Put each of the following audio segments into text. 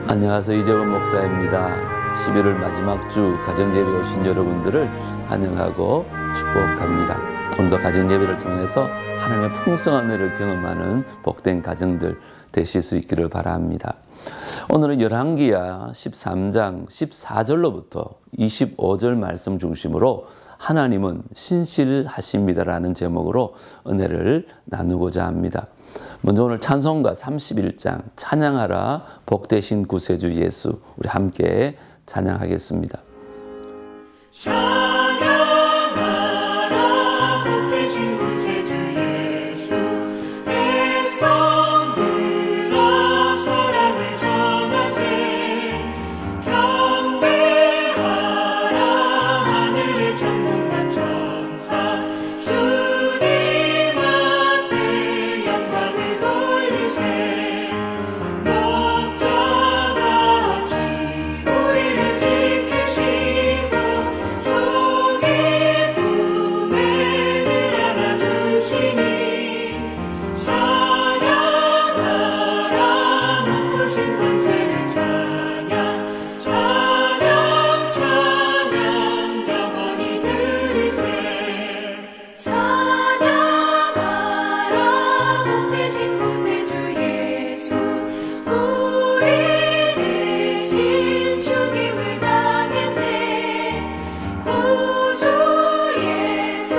안녕하세요. 이재원 목사입니다. 11월 마지막 주 가정예배 오신 여러분들을 환영하고 축복합니다. 오늘도 가정예배를 통해서 하나님의 풍성한 은혜를 경험하는 복된 가정들 되실 수 있기를 바랍니다. 오늘은 열왕기야 13장 14절로부터 25절 말씀 중심으로 하나님은 신실하십니다라는 제목으로 은혜를 나누고자 합니다. 먼저 오늘 찬송가 31장 찬양하라 복되신 구세주 예수, 우리 함께 찬양하겠습니다. 찬양하라 복되신 구세주 예수, 백성들아 사랑을 전하세. 경배하라 하늘의 천군과 천사, 주님 앞에 영광을 돌리세. 목자같이 우리를 지키시고 종일 품에 늘 안아주시니, 찬양하라 높으신 권세를 찬양, 찬양 찬양 영원히 들으세. 찬양하라 복되신 구세주 예수, 우리 대신 죽임을 당했네. 구주 예수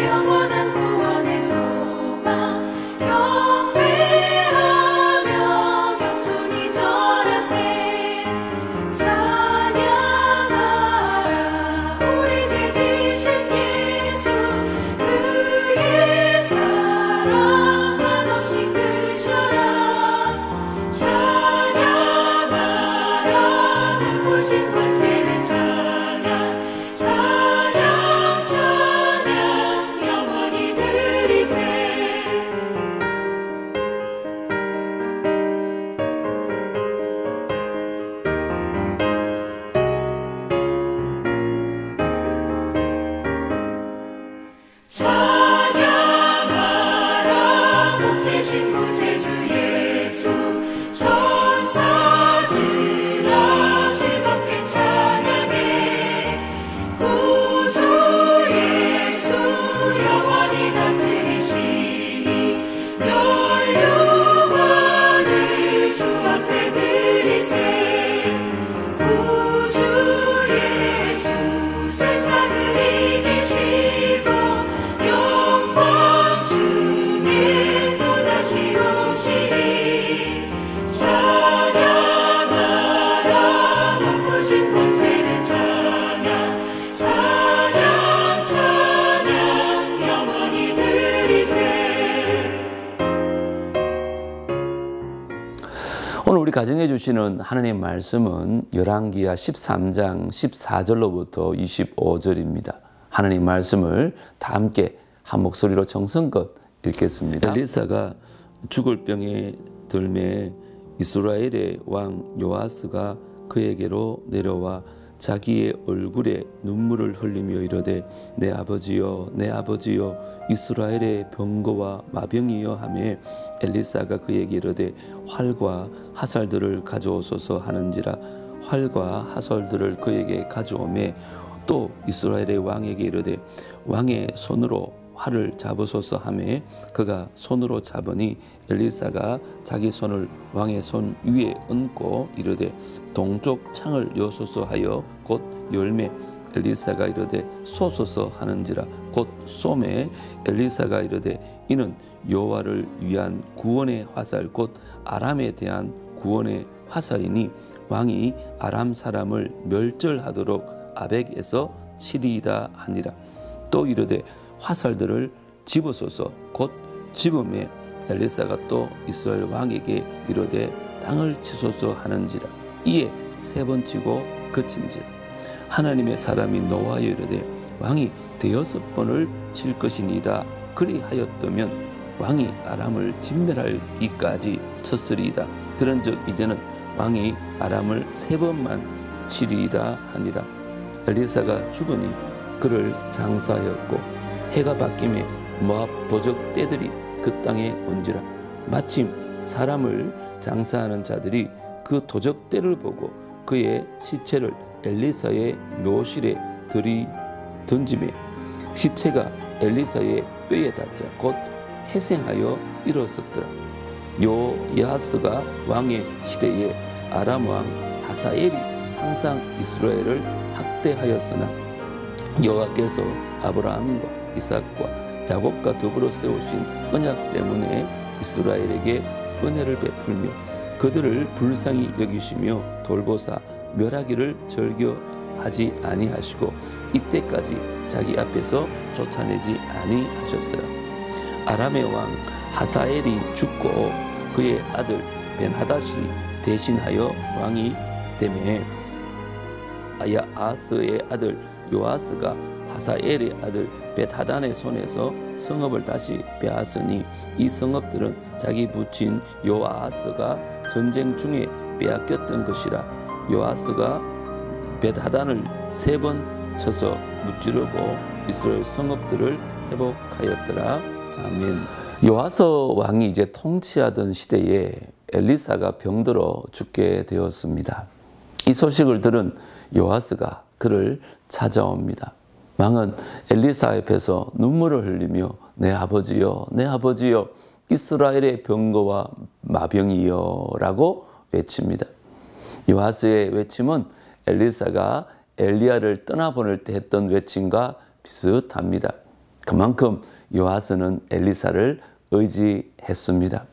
영원한 구원의 소망, 경배하며 겸손히 절하세. 찬양하라 우리 죄 지신 예수, 그의 사랑 한없이 크셔라. 찬양하라 높으신 권세를 찬양, 찬양 찬양 영원히 들으세. 찬양하라 복되신 구세주 예수, 천사들아 즐겁게 찬양해. 구주 예수 영원히 다스리시니, 멸류관을 주 앞에 드리세. 구주 예수 세상을 이기시고 영광 중에 또다시 오시리. 찬양하라 높으신 권세를 찬양, 찬양 찬양 영원히 들으세. 오늘 우리 가정해 주시는 하나님 말씀은 열왕기야 13장 14절로부터 25절입니다. 하나님 말씀을 다 함께 한 목소리로 정성껏 읽겠습니다. 엘리사가 죽을 병에 들매 이스라엘의 왕 요아스가 그에게로 내려와 자기의 얼굴에 눈물을 흘리며 이르되 내 아버지여 내 아버지여 이스라엘의 병거와 마병이여 하며, 엘리사가 그에게 이르되 활과 화살들을 가져오소서 하는지라. 활과 화살들을 그에게 가져오매 또 이스라엘의 왕에게 이르되 왕의 손으로 활을 잡으소서 하매 그가 손으로 잡으니, 엘리사가 자기 손을 왕의 손 위에 얹고 이르되 동쪽 창을 여소서 하여 곧 열매. 엘리사가 이르되 쏘소서 하는지라. 곧 쏘매 엘리사가 이르되 이는 여호와를 위한 구원의 화살 곧 아람에 대한 구원의 화살이니, 왕이 아람 사람을 멸절하도록 아벡에서 치리이다 하니라. 또 이르되 화살들을 집으소서. 곧 집음에 엘리사가 또 이스라엘 왕에게 이르되 땅을 치소서 하는지라. 이에 세 번 치고 그친지라. 하나님의 사람이 노하여 이르되 왕이 대여섯 번을 칠 것이니이다. 그리하였다면 왕이 아람을 진멸하기까지 쳤으리이다. 그런즉 이제는 왕이 아람을 세 번만 치리이다 하니라. 엘리사가 죽으니 그를 장사하였고, 해가 바뀌매 모압 도적 떼들이 그 땅에 온지라. 마침 사람을 장사하는 자들이 그 도적대를 보고 그의 시체를 엘리사의 묘실에 던지매 시체가 엘리사의 뼈에 닿자 곧 회생하여 일어섰더라. 요야하스가 왕의 시대에 아람 왕 하사엘이 항상 이스라엘을 학대하였으나 여호와께서 아브라함과 이삭과 야곱과 더불어 세우신 언약 때문에 이스라엘에게 은혜를 베풀며 그들을 불쌍히 여기시며 돌보사 멸하기를 절겨하지 아니하시고 이때까지 자기 앞에서 쫓아내지 아니하셨더라. 아람의 왕 하사엘이 죽고 그의 아들 벤하닷이 대신하여 왕이 되매 아하스의 아들 요아스가 하사엘의 아들 벳하단의 손에서 성읍을 다시 빼앗으니 이 성읍들은 자기 부친 요아스가 전쟁 중에 빼앗겼던 것이라. 요아스가 벳하단을 3번 쳐서 무찌르고 이스라엘 성읍들을 회복하였더라. 아멘. 요아스 왕이 이제 통치하던 시대에 엘리사가 병들어 죽게 되었습니다. 이 소식을 들은 요아스가 그를 찾아옵니다. 왕은 엘리사 앞에서 눈물을 흘리며 내 아버지여 내 아버지여 이스라엘의 병거와 마병이여 라고 외칩니다. 요아스의 외침은 엘리사가 엘리야를 떠나보낼 때 했던 외침과 비슷합니다. 그만큼 요아스는 엘리사를 의지했습니다.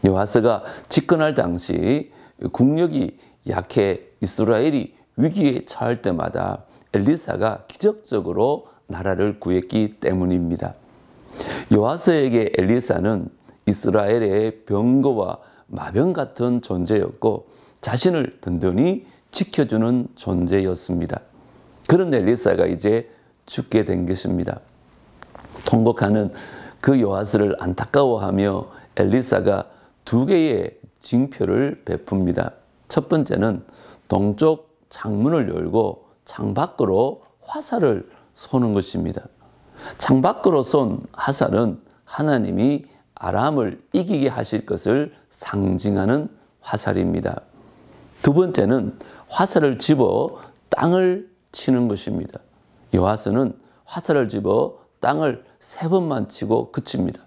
요아스가 집권할 당시 국력이 약해 이스라엘이 위기에 처할 때마다 엘리사가 기적적으로 나라를 구했기 때문입니다. 요아스에게 엘리사는 이스라엘의 병거와 마병 같은 존재였고 자신을 든든히 지켜주는 존재였습니다. 그런 엘리사가 이제 죽게 된 것입니다. 통곡하는 그 요아스를 안타까워하며 엘리사가 2개의 징표를 베풉니다. 첫 번째는 동쪽 창문을 열고 창밖으로 화살을 쏘는 것입니다. 창밖으로 쏜 화살은 하나님이 아람을 이기게 하실 것을 상징하는 화살입니다. 두 번째는 화살을 집어 땅을 치는 것입니다. 요아스는 화살을 집어 땅을 3번만 치고 그칩니다.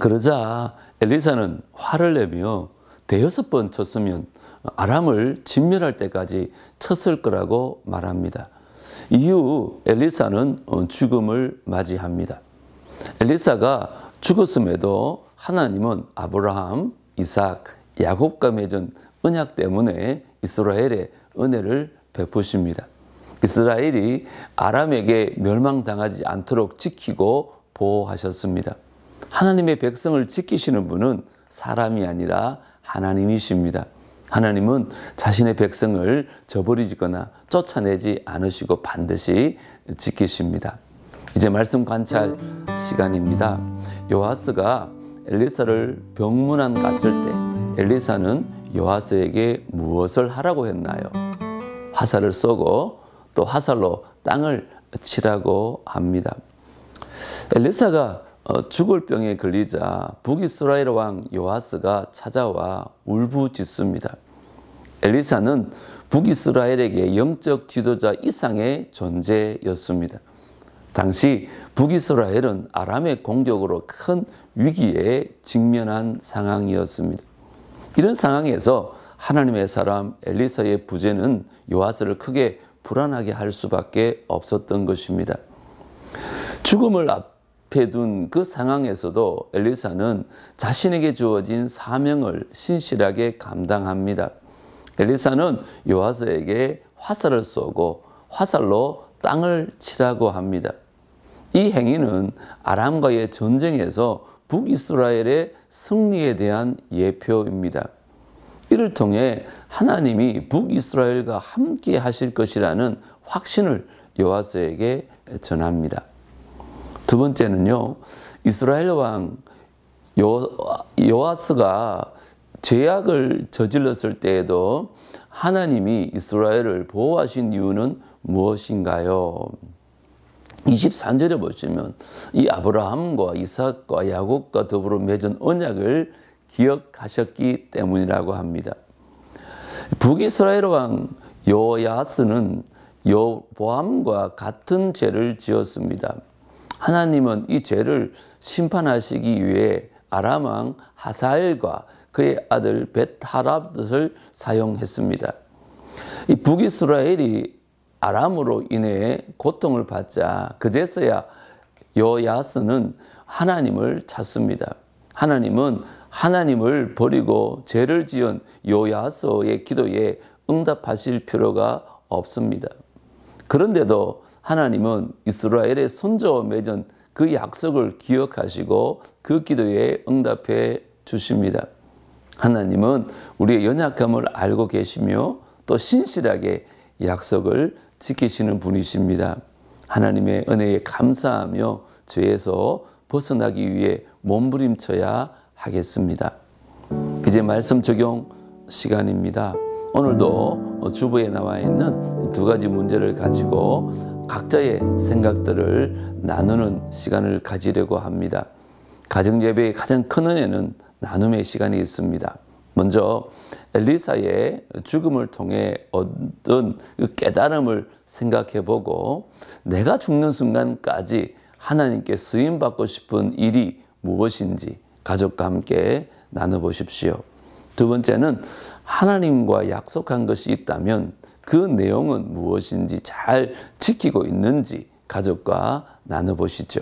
그러자 엘리사는 화를 내며 5번 쳤으면 아람을 진멸할 때까지 쳤을 거라고 말합니다. 이후 엘리사는 죽음을 맞이합니다. 엘리사가 죽었음에도 하나님은 아브라함, 이삭, 야곱과 맺은 언약 때문에 이스라엘에 은혜를 베푸십니다. 이스라엘이 아람에게 멸망당하지 않도록 지키고 보호하셨습니다. 하나님의 백성을 지키시는 분은 사람이 아니라 하나님이십니다. 하나님은 자신의 백성을 저버리거나 쫓아내지 않으시고 반드시 지키십니다. 이제 말씀 관찰 시간입니다. 요아스가 엘리사를 병문안 갔을 때 엘리사는 요아스에게 무엇을 하라고 했나요? 화살을 쏘고 또 화살로 땅을 치라고 합니다. 엘리사가 죽을 병에 걸리자 북이스라엘 왕 요아스가 찾아와 울부짖습니다. 엘리사는 북이스라엘에게 영적 지도자 이상의 존재였습니다. 당시 북이스라엘은 아람의 공격으로 큰 위기에 직면한 상황이었습니다. 이런 상황에서 하나님의 사람 엘리사의 부재는 요아스를 크게 불안하게 할 수밖에 없었던 것입니다. 죽음을 앞에 둔 그 상황에서도 엘리사는 자신에게 주어진 사명을 신실하게 감당합니다. 엘리사는 요아스에게 화살을 쏘고 화살로 땅을 치라고 합니다. 이 행위는 아람과의 전쟁에서 북이스라엘의 승리에 대한 예표입니다. 이를 통해 하나님이 북이스라엘과 함께 하실 것이라는 확신을 요아스에게 전합니다. 두 번째는요, 이스라엘 왕 요아스가 죄악을 저질렀을 때에도 하나님이 이스라엘을 보호하신 이유는 무엇인가요? 23절에 보시면 이 아브라함과 이삭과 야곱과 더불어 맺은 언약을 기억하셨기 때문이라고 합니다. 북이스라엘 왕 여호야스는 여로보암과 같은 죄를 지었습니다. 하나님은 이 죄를 심판하시기 위해 아람 왕 하사엘과 그의 아들 벳하랍을 사용했습니다. 이 북이스라엘이 아람으로 인해 고통을 받자 그제서야 여호야스는 하나님을 찾습니다. 하나님은 하나님을 버리고 죄를 지은 여호야스의 기도에 응답하실 필요가 없습니다. 그런데도 하나님은 이스라엘의 손자와 맺은 그 약속을 기억하시고 그 기도에 응답해 주십니다. 하나님은 우리의 연약함을 알고 계시며 또 신실하게 약속을 지키시는 분이십니다. 하나님의 은혜에 감사하며 죄에서 벗어나기 위해 몸부림쳐야 하겠습니다. 이제 말씀 적용 시간입니다. 오늘도 주보에 나와 있는 두 가지 문제를 가지고 각자의 생각들을 나누는 시간을 가지려고 합니다. 가정예배의 가장 큰 은혜는 나눔의 시간이 있습니다. 먼저 엘리사의 죽음을 통해 얻은 그 깨달음을 생각해보고 내가 죽는 순간까지 하나님께 쓰임받고 싶은 일이 무엇인지 가족과 함께 나눠보십시오. 두 번째는 하나님과 약속한 것이 있다면 그 내용은 무엇인지 잘 지키고 있는지 가족과 나눠보시죠.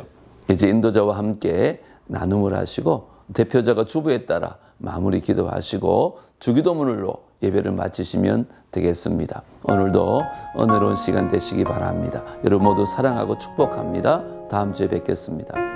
이제 인도자와 함께 나눔을 하시고 대표자가 주보에 따라 마무리 기도하시고 주기도문으로 예배를 마치시면 되겠습니다. 오늘도 은혜로운 시간 되시기 바랍니다. 여러분 모두 사랑하고 축복합니다. 다음 주에 뵙겠습니다.